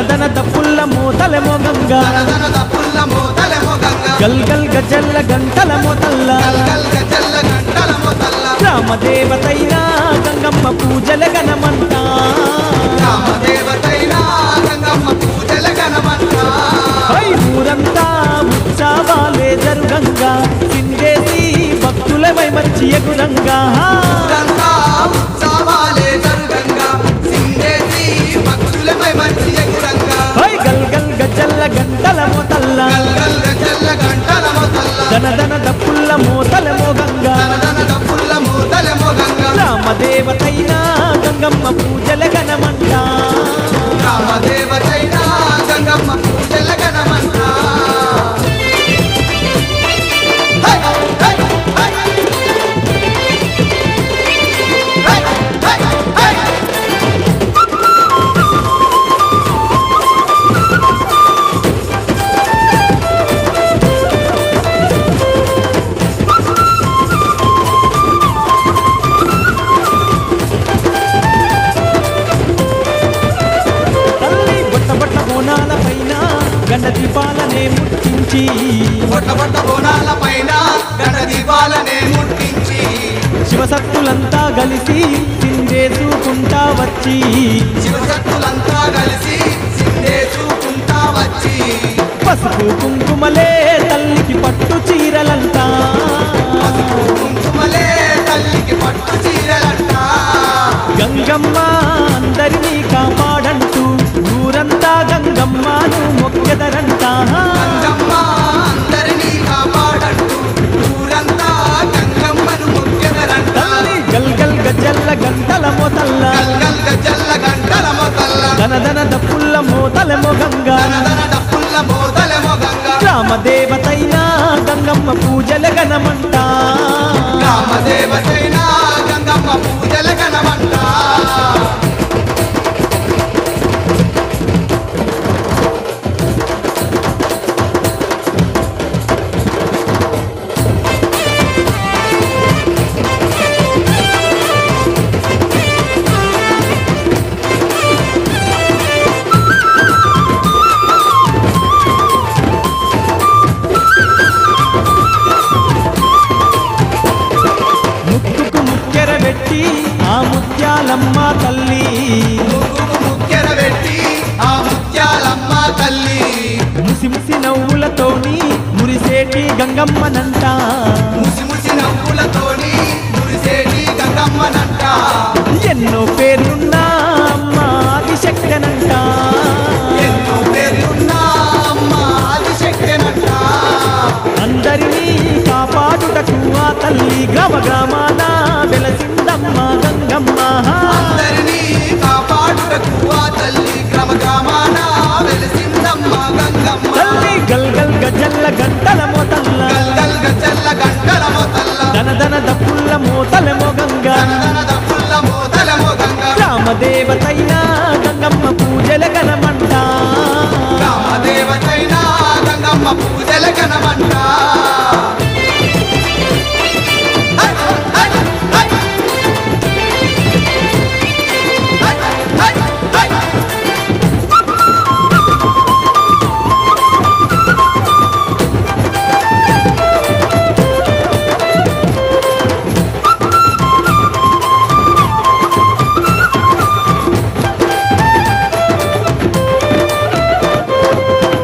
దన దప్పుల్ల మోతలెమో గంగా గల్ గల్ గజల్ల గంటల మోతల్ల గ్రామదేవతైనా గంగమ్మ పూజల గణమంట ఊరంతా ఉత్సవాలే జరుగంగా సింగేసి భక్తులమై మంచి ఎగురంగా గల్ గల్ గజల్ల గంటల మోతల్ల దన దన దప్పుల్ల మోతలెమో గంగా గ్రామదేవతైనా గంగమ్మ పూజల గణమంట గండ దీపాలనే ముట్టించి శివసత్తులంతా కలిసి సిందేసుకుంటా వచ్చి పసుపు కుంకుమలే తల్లికి పట్టు చీరలంతా గంగమ్మ అందరినీ కాపాడంటూ ఊరంతా గంగమ్మను మొక్కెదరంట గల్ గల్ గజల్ల గంటల మోతల్ల దన దన దప్పుల్ల మోతలెమో గంగా గ్రామదేవతైనా గంగమ్మ పూజల గణమంట ఆ ముత్యాలమ్మ తల్లి ముసి ముసి నవ్వులతోని మురిసేటి గంగమ్మనంట ఎన్నో పేర్లున్నా అమ్మ ఆదిశక్తనంట అందరినీ కాపాడుటకు ఆ తల్లి గ్రామ గ్రామాన వెలసిందమ్మ గంగమ్మ తల్లి గల్ గల్ గజల్ల గంటల మోతల్ల దన దన దప్పుల్ల మోతలెమో గంగా గ్రామదేవతైనా గంగమ్మ పూజల గణమంట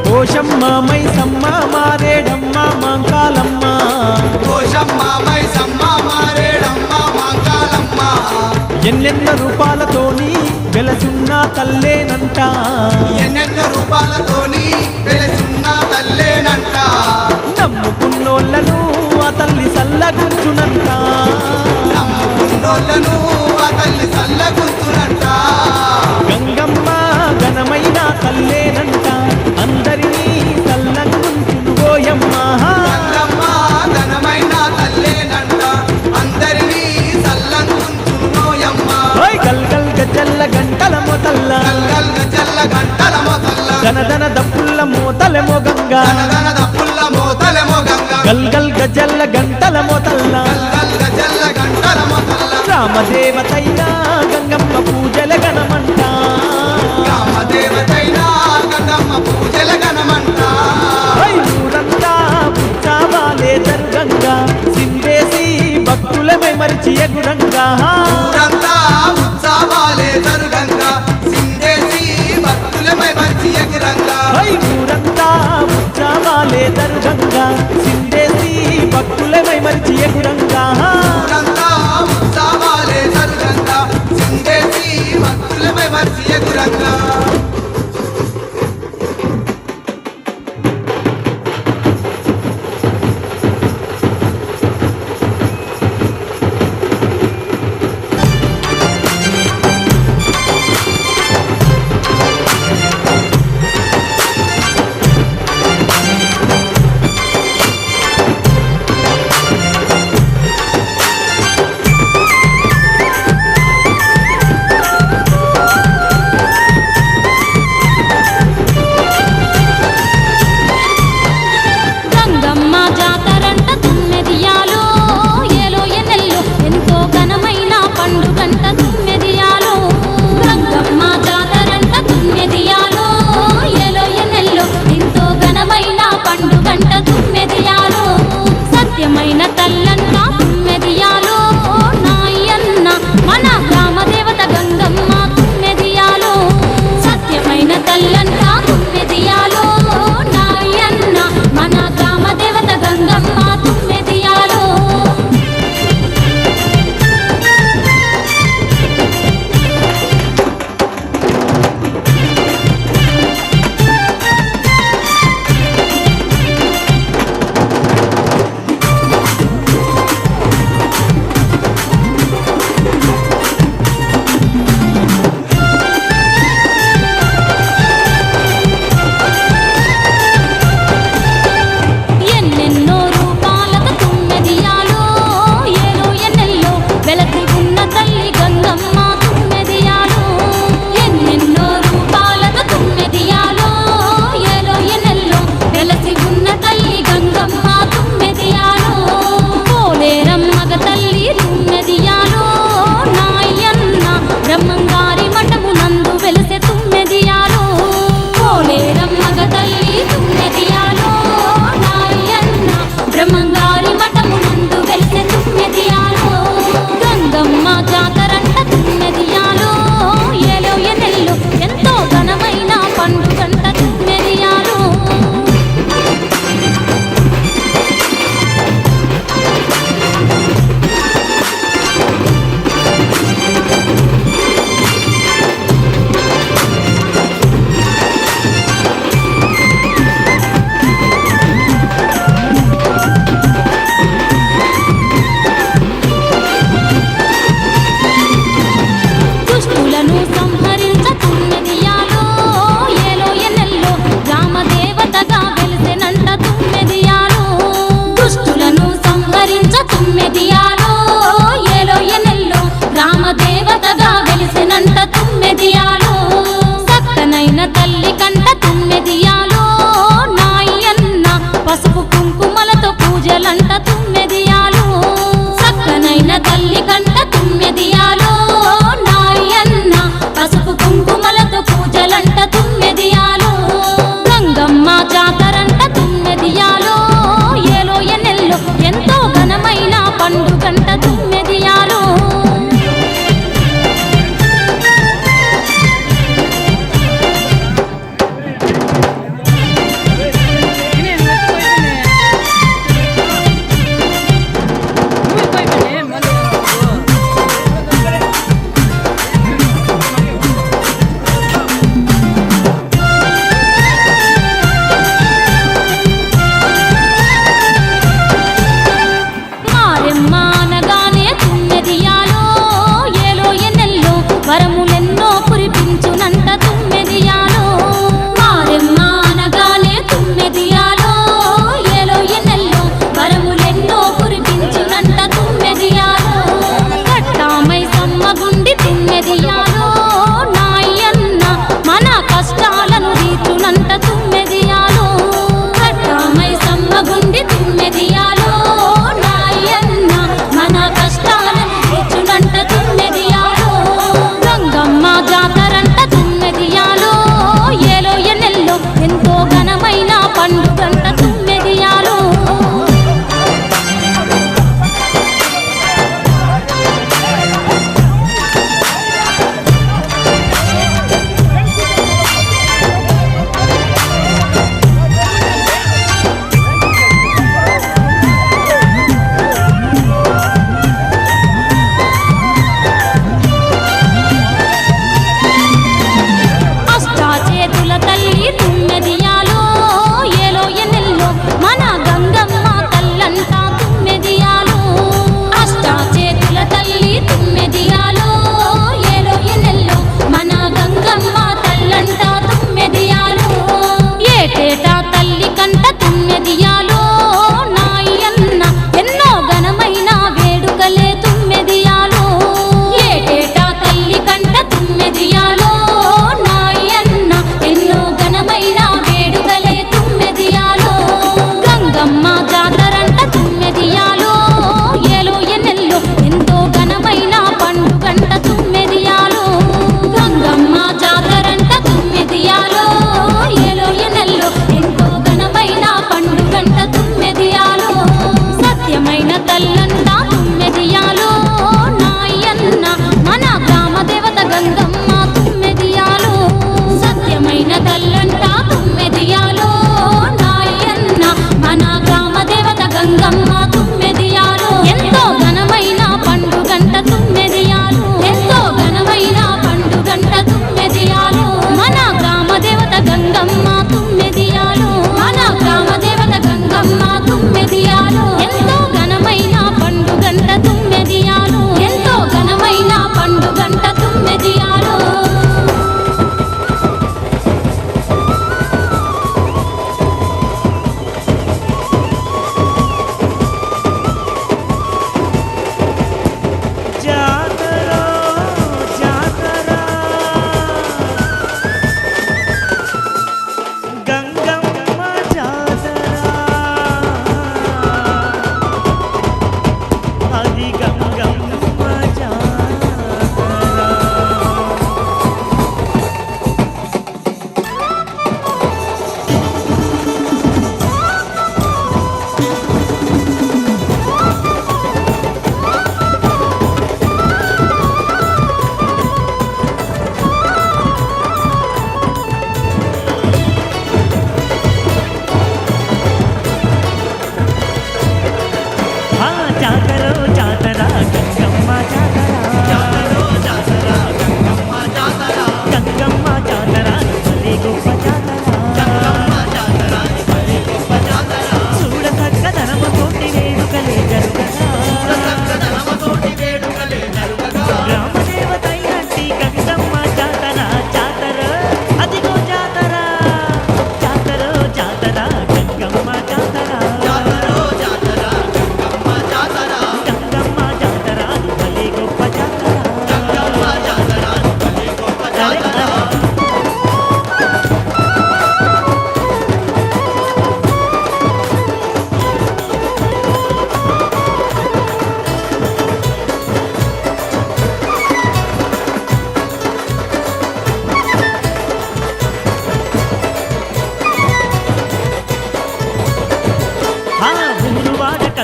పోషమ్మ మైసమ్మ మారేడమ్మ మాంకాలమ్మ ఎన్నెన్నో రూపాలతోని వెలసున్న తల్లేనంట నమ్ముకున్నోళ్ళను ఆ తల్లి సల్లగుంచునంట గంగమ్మ ఘనమైన తల్లేనంట అందరినీ సల్లంగుంచుకోయమ్మ గల్ గల్ గజల్ల గంటల మోతల్ల దన దన దప్పుల్ల మోతలెమో గంగా గల్ గల్ గజల్ల గంటల మోతల్ల గ్రామదేవతైనా గంగమ్మ పూజల గణమంట గ్రామదేవతైనా భక్తులపై వర్షియగురంగా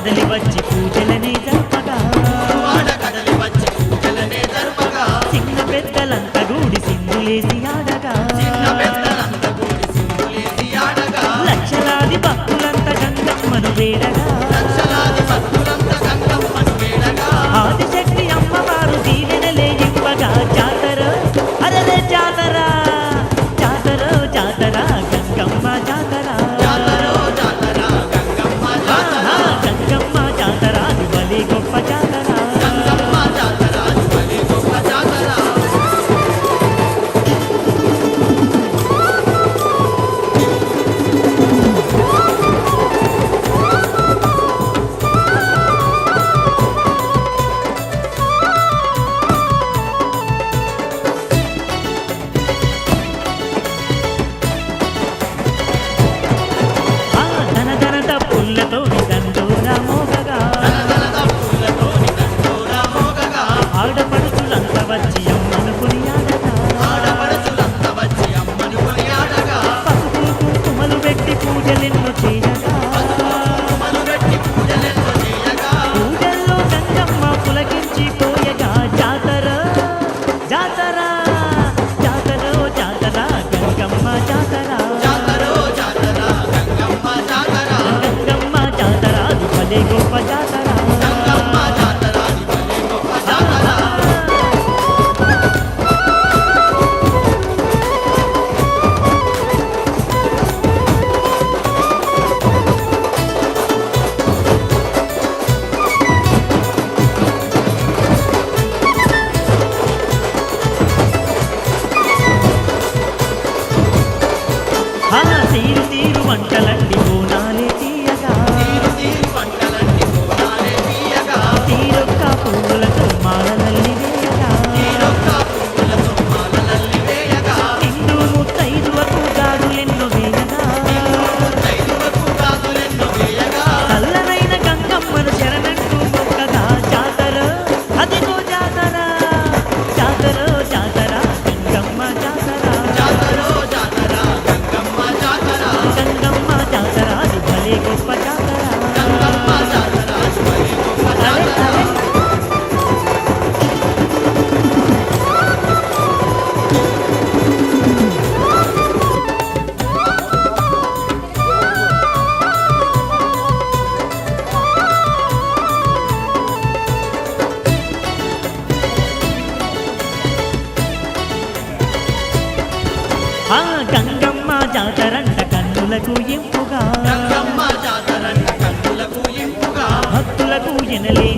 కదలి వచ్చి పూజలనే జరపగా వాడ కదలి వచ్చి పూజలనే జరుపగా చిన్న పెద్దలంతా గూడి సింధులేసి ఆడగా చిన్న పెద్దలంత కూడి సింధులేసి ఆడగా లక్షలాది భక్తులంతా గంగమ్మను వేడగా లక్షలాది భక్తులంత గంగమ్మను వేడగా ఆదిశక్తి అమ్మవారు దీవెనలే ఇవ్వగా జాతర అరలే జాతర జాతర జాతర గంగమ్మ జాతర జాతరో జాతర గంగమ్మ జాతర గంగమ్మ జాతర అది భలే గొప్ప జాతర గంగమ్మ జాతర బలి గొప్ప జాతర ధన ధన తప్పులతో దండోరా మోగగా తలతల పూలతోని దండోరా మోగగా ఆడపడుచులంతా వచ్చి అమ్మను కొనియాడగా ఆడపడుచులంత వచ్చి అమ్మను కొనియాడగా పసుపు కుంకుమలు పెట్టి పూజలెన్నో చేయగా మను పెట్టి పూజలెన్నో చేయగా పూజల్లో గంగమ్మ పులకించి పోయగా జాతర జాతర జాతర జాతర గంగమ్మ జాతర జాతరో జాతర గంగమ్మ జాతర గంగమ్మ జాతర అది భలే గొప్ప జాతర గంగమ్మ జాతర బలి గొప్ప జాతర తీరు తీరు వంటలండి బోనాలే తీయగా తీరు తీరు పంటలన్నీ పోనాలే తీయగా తీరొక్క పువ్వులతో మాలనల్లి వేయగా తీరొక్క పువ్వులతో మాలలల్లి వేయగా నిండు ముత్తైదువకు గారులెన్నో వేయగా తైదువకు గాజులెన్నో వేయగా చల్లనైన గంగమ్మను శరణంటూ మొక్కగా జాతర అదిగో జాతర జాతర జాతర గంగమ్మ జాతర జాతరో జాతర గంగమ్మ జాతర గంగమ్మ జాతర అది భలే గొప్ప జాతర గంగమ్మ జాతర బలి గొప్ప జాతర గంగమ్మ జాతరంట కన్నులకు ఇంపుగా గంగమ్మ జాతర కన్నులకు ఇంపుగా భక్తులకు ఎనలేని